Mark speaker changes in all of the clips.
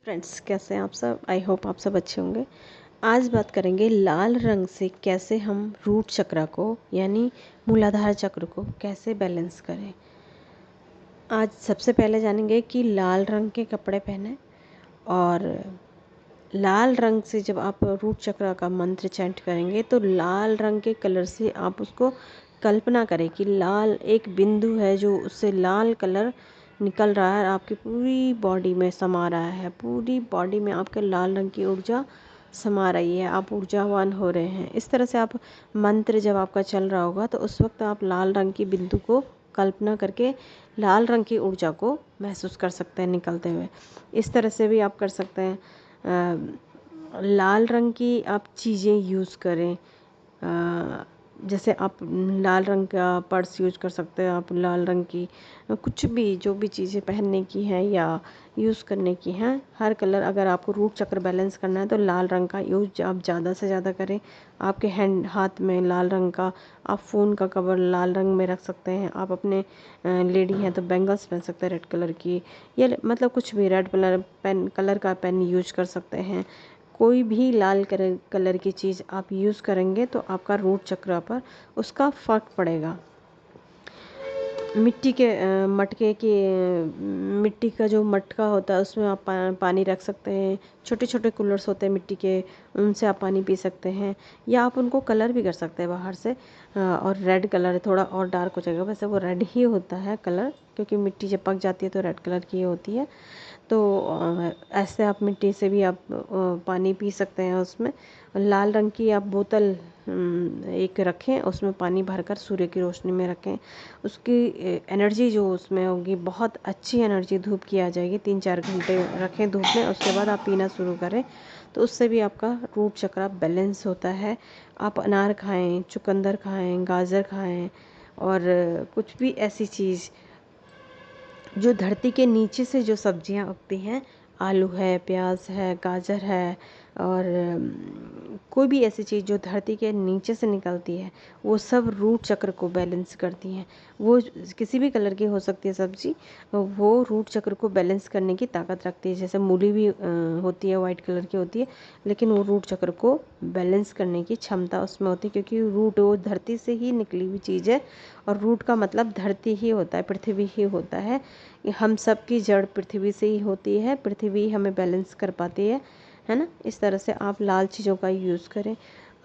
Speaker 1: Friends, कैसे हैं आप सब। आई होप आप सब अच्छे होंगे। आज बात करेंगे लाल रंग से कैसे हम रूट चक्र को यानी मूलाधार चक्र को कैसे बैलेंस करें। आज सबसे पहले जानेंगे कि लाल रंग के कपड़े पहने और लाल रंग से जब आप रूट चक्र का मंत्र चैंट करेंगे तो लाल रंग के कलर से आप उसको कल्पना करें कि लाल एक बिंदु है जो उससे लाल कलर निकल रहा है, आपकी पूरी बॉडी में समा रहा है। पूरी बॉडी में आपके लाल रंग की ऊर्जा समा रही है, आप ऊर्जावान हो रहे हैं। इस तरह से आप मंत्र जब आपका चल रहा होगा तो उस वक्त आप लाल रंग की बिंदु को कल्पना करके लाल रंग की ऊर्जा को महसूस कर सकते हैं निकलते हुए। इस तरह से भी आप कर सकते हैं। लाल रंग की आप चीज़ें यूज़ करें। जैसे आप लाल रंग का पर्स यूज कर सकते हैं, आप लाल रंग की कुछ भी जो भी चीज़ें पहनने की हैं या यूज़ करने की हैं, हर कलर अगर आपको रूट चक्र बैलेंस करना है तो लाल रंग का यूज आप ज़्यादा से ज़्यादा करें। आपके हाथ में लाल रंग का, आप फ़ोन का कवर लाल रंग में रख सकते हैं। आप अपने लेडी हैं तो बैंगल्स पहन सकते हैं रेड कलर की, या मतलब कुछ भी रेड कलर का पेन यूज कर सकते हैं। कोई भी लाल कलर की चीज़ आप यूज़ करेंगे तो आपका रूट चक्र पर उसका फ़र्क पड़ेगा। मिट्टी के मटके के मिट्टी का जो मटका होता है उसमें आप पानी रख सकते हैं। छोटे छोटे कूलर्स होते हैं मिट्टी के, उनसे आप पानी पी सकते हैं, या आप उनको कलर भी कर सकते हैं बाहर से। और रेड कलर थोड़ा और डार्क हो जाएगा, वैसे वो रेड ही होता है कलर, क्योंकि मिट्टी जब पक जाती है तो रेड कलर की होती है। तो ऐसे आप मिट्टी से भी आप पानी पी सकते हैं। उसमें लाल रंग की आप बोतल एक रखें, उसमें पानी भरकर सूर्य की रोशनी में रखें। उसकी एनर्जी जो उसमें होगी बहुत अच्छी एनर्जी धूप की आ जाएगी। 3-4 घंटे रखें धूप में, उसके बाद आप पीना शुरू करें तो उससे भी आपका रूट चक्र बैलेंस होता है। आप अनार खाएं, चुकंदर खाएं, गाजर खाएं, और कुछ भी ऐसी चीज़ जो धरती के नीचे से जो सब्जियां उगती हैं, आलू है, प्याज है, गाजर है, और कोई भी ऐसी चीज़ जो धरती के नीचे से निकलती है, वो सब रूट चक्र को बैलेंस करती हैं। वो किसी भी कलर की हो सकती है सब्जी, वो रूट चक्र को बैलेंस करने की ताकत रखती है। जैसे मूली भी होती है, वाइट कलर की होती है, लेकिन वो रूट चक्र को बैलेंस करने की क्षमता उसमें होती है, क्योंकि रूट वो धरती से ही निकली हुई चीज़ है। और रूट का मतलब धरती ही होता है, पृथ्वी ही होता है। हम सब की जड़ पृथ्वी से ही होती है, पृथ्वी हमें बैलेंस कर पाती है ना। इस तरह से आप लाल चीज़ों का यूज़ करें।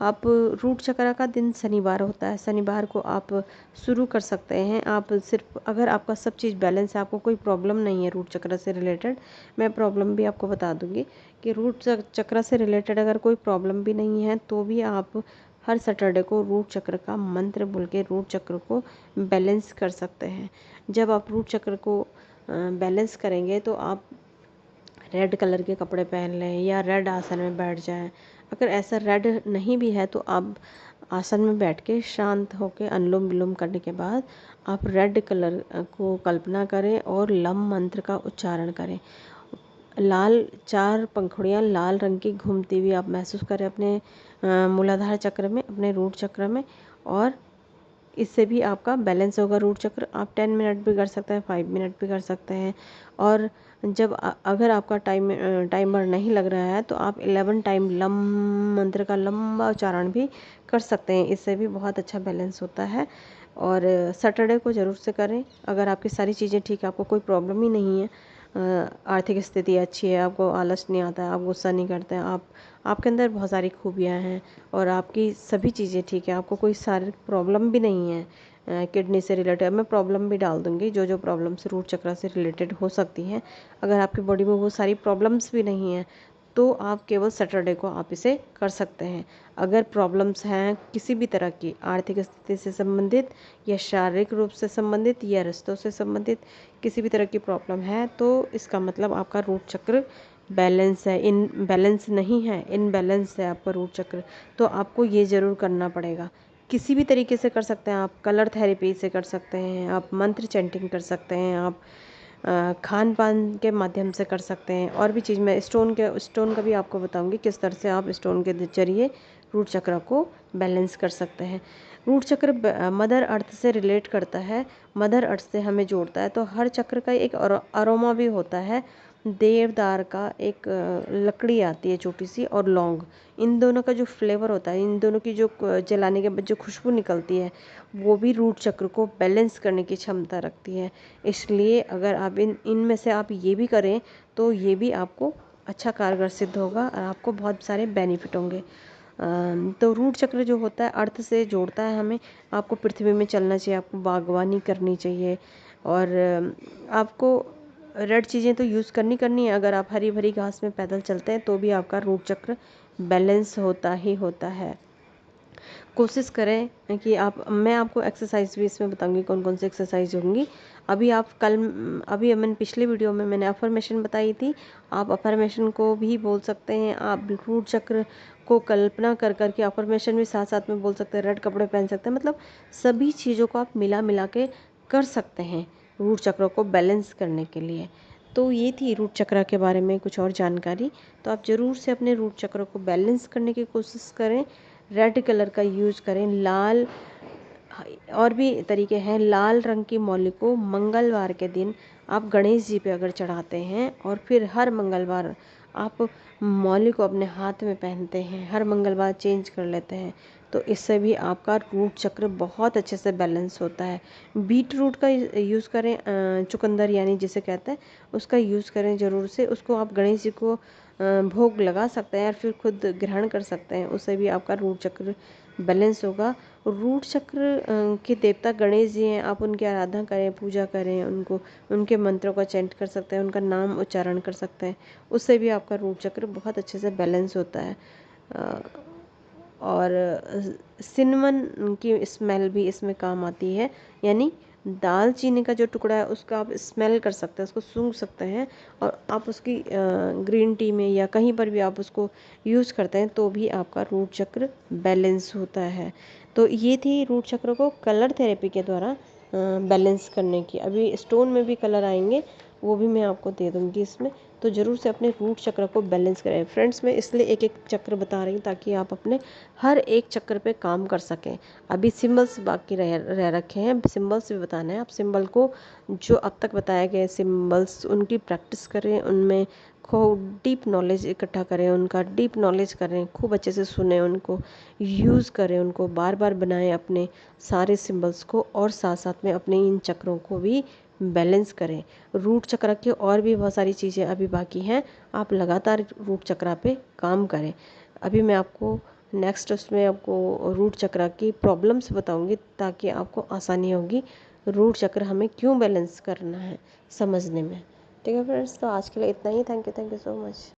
Speaker 1: आप रूट चक्र का दिन शनिवार होता है, शनिवार को आप शुरू कर सकते हैं। आप सिर्फ अगर आपका सब चीज़ बैलेंस है, आपको कोई प्रॉब्लम नहीं है रूट चक्र से रिलेटेड, मैं प्रॉब्लम भी आपको बता दूंगी कि रूट चक्र से रिलेटेड अगर कोई प्रॉब्लम भी नहीं है तो भी आप हर सैटरडे को रूट चक्र का मंत्र बोल के रूट चक्र को बैलेंस कर सकते हैं। जब आप रूट चक्र को बैलेंस करेंगे तो आप रेड कलर के कपड़े पहन लें या रेड आसन में बैठ जाएं। अगर ऐसा रेड नहीं भी है तो आप आसन में बैठ के शांत होकर अनुलोम विलोम करने के बाद आप रेड कलर को कल्पना करें और लम मंत्र का उच्चारण करें। लाल 4 पंखुड़ियाँ लाल रंग की घूमती हुई आप महसूस करें अपने मूलाधार चक्र में, अपने रूट चक्र में, और इससे भी आपका बैलेंस होगा रूट चक्र। आप 10 मिनट भी कर सकते हैं, 5 मिनट भी कर सकते हैं। और जब अगर आपका टाइमर नहीं लग रहा है तो आप 11 टाइम लम मंत्र का लंबा उच्चारण भी कर सकते हैं, इससे भी बहुत अच्छा बैलेंस होता है। और सैटरडे को ज़रूर से करें। अगर आपकी सारी चीज़ें ठीक है, आपको कोई प्रॉब्लम ही नहीं है, आर्थिक स्थिति अच्छी है, आपको आलस नहीं आता है, आप गुस्सा नहीं करते हैं, आपके अंदर बहुत सारी खूबियाँ हैं और आपकी सभी चीज़ें ठीक है, आपको कोई शारीरिक प्रॉब्लम भी नहीं है किडनी से रिलेटेड। मैं प्रॉब्लम भी डाल दूँगी जो जो प्रॉब्लम्स रूट चक्र से रिलेटेड हो सकती हैं। अगर आपकी बॉडी में वो सारी प्रॉब्लम्स भी नहीं हैं तो आप केवल सैटरडे को आप इसे कर सकते हैं। अगर प्रॉब्लम्स हैं किसी भी तरह की, आर्थिक स्थिति से संबंधित या शारीरिक रूप से संबंधित या रिश्तों से संबंधित किसी भी तरह की प्रॉब्लम है, तो इसका मतलब आपका रूट चक्र बैलेंस है। इन बैलेंस नहीं है, इनबैलेंस है आपका रूट चक्र। तो आपको ये ज़रूर करना पड़ेगा। किसी भी तरीके से कर सकते हैं आप, कलर थेरेपी से कर सकते हैं, आप मंत्र चैंटिंग कर सकते हैं, आप खान पान के माध्यम से कर सकते हैं। और भी चीज़ मैं स्टोन का भी आपको बताऊंगी किस तरह से आप स्टोन के जरिए रूट चक्र को बैलेंस कर सकते हैं। रूट चक्र मदर अर्थ से रिलेट करता है, मदर अर्थ से हमें जोड़ता है। तो हर चक्र का एक अरोमा भी होता है देवदार का एक लकड़ी आती है छोटी सी, और लौंग, इन दोनों का जो फ्लेवर होता है, इन दोनों की जो जलाने के बाद जो खुशबू निकलती है, वो भी रूट चक्र को बैलेंस करने की क्षमता रखती है। इसलिए अगर आप इनमें से आप ये भी करें तो ये भी आपको अच्छा कारगर सिद्ध होगा और आपको बहुत सारे बेनिफिट होंगे। तो रूट चक्र जो होता है अर्थ से जोड़ता है हमें। आपको पृथ्वी में चलना चाहिए, आपको बागवानी करनी चाहिए, और आपको रेड चीज़ें तो यूज़ करनी है। अगर आप हरी भरी घास में पैदल चलते हैं तो भी आपका रूट चक्र बैलेंस होता ही होता है। कोशिश करें कि मैं आपको एक्सरसाइज भी इसमें बताऊंगी कौन कौन सी एक्सरसाइज होंगी। अभी मैंने पिछले वीडियो में मैंने अफर्मेशन बताई थी, आप अफर्मेशन को भी बोल सकते हैं। आप रूट चक्र को कल्पना कर करके अफर्मेशन भी साथ साथ में बोल सकते हैं, रेड कपड़े पहन सकते हैं, मतलब सभी चीज़ों को आप मिला मिला के कर सकते हैं रूट चक्र को बैलेंस करने के लिए। तो ये थी रूट चक्र के बारे में कुछ और जानकारी। तो आप ज़रूर से अपने रूट चक्र को बैलेंस करने की कोशिश करें। रेड कलर का यूज़ करें, लाल, और भी तरीके हैं। लाल रंग की मौली को मंगलवार के दिन आप गणेश जी पे अगर चढ़ाते हैं और फिर हर मंगलवार आप मौली को अपने हाथ में पहनते हैं, हर मंगलवार चेंज कर लेते हैं, तो इससे भी आपका रूट चक्र बहुत अच्छे से बैलेंस होता है। बीट रूट का यूज़ करें, चुकंदर यानी जिसे कहते हैं, उसका यूज़ करें ज़रूर से। उसको आप गणेश जी को भोग लगा सकते हैं और फिर खुद ग्रहण कर सकते हैं, उससे भी आपका रूट चक्र बैलेंस होगा। रूट चक्र के देवता गणेश जी हैं, आप उनकी आराधना करें, पूजा करें, उनके मंत्रों का चैंट कर सकते हैं, उनका नाम उच्चारण कर सकते हैं, उससे भी आपका रूट चक्र बहुत अच्छे से बैलेंस होता है। अ, और सिनेमन की स्मेल भी इसमें काम आती है, यानी दालचीनी का जो टुकड़ा है उसका आप स्मेल कर सकते हैं, उसको सूंघ सकते हैं, और आप उसकी ग्रीन टी में या कहीं पर भी आप उसको यूज़ करते हैं तो भी आपका रूट चक्र बैलेंस होता है। तो ये थी रूट चक्र को कलर थेरेपी के द्वारा बैलेंस करने की। अभी स्टोन में भी कलर आएंगे, वो भी मैं आपको दे दूँगी इसमें। तो ज़रूर से अपने रूट चक्र को बैलेंस करें फ्रेंड्स। मैं इसलिए एक एक चक्र बता रही हूँ ताकि आप अपने हर एक चक्र पे काम कर सकें। अभी सिंबल्स बाकी रह रखे हैं, सिंबल्स भी बताना है। आप सिंबल को जो अब तक बताए गए सिंबल्स उनकी प्रैक्टिस करें, उनमें खूब डीप नॉलेज इकट्ठा करें, उनका डीप नॉलेज करें, खूब अच्छे से सुने, उनको यूज़ करें, उनको बार बार बनाएं अपने सारे सिंबल्स को, और साथ साथ में अपने इन चक्रों को भी बैलेंस करें। रूट चक्र की और भी बहुत सारी चीज़ें अभी बाकी हैं, आप लगातार रूट चक्र पे काम करें। अभी मैं आपको नेक्स्ट उसमें आपको रूट चक्र की प्रॉब्लम्स बताऊंगी ताकि आपको आसानी होगी रूट चक्र हमें क्यों बैलेंस करना है समझने में। ठीक है फ्रेंड्स, तो आज के लिए इतना ही। Thank you so much.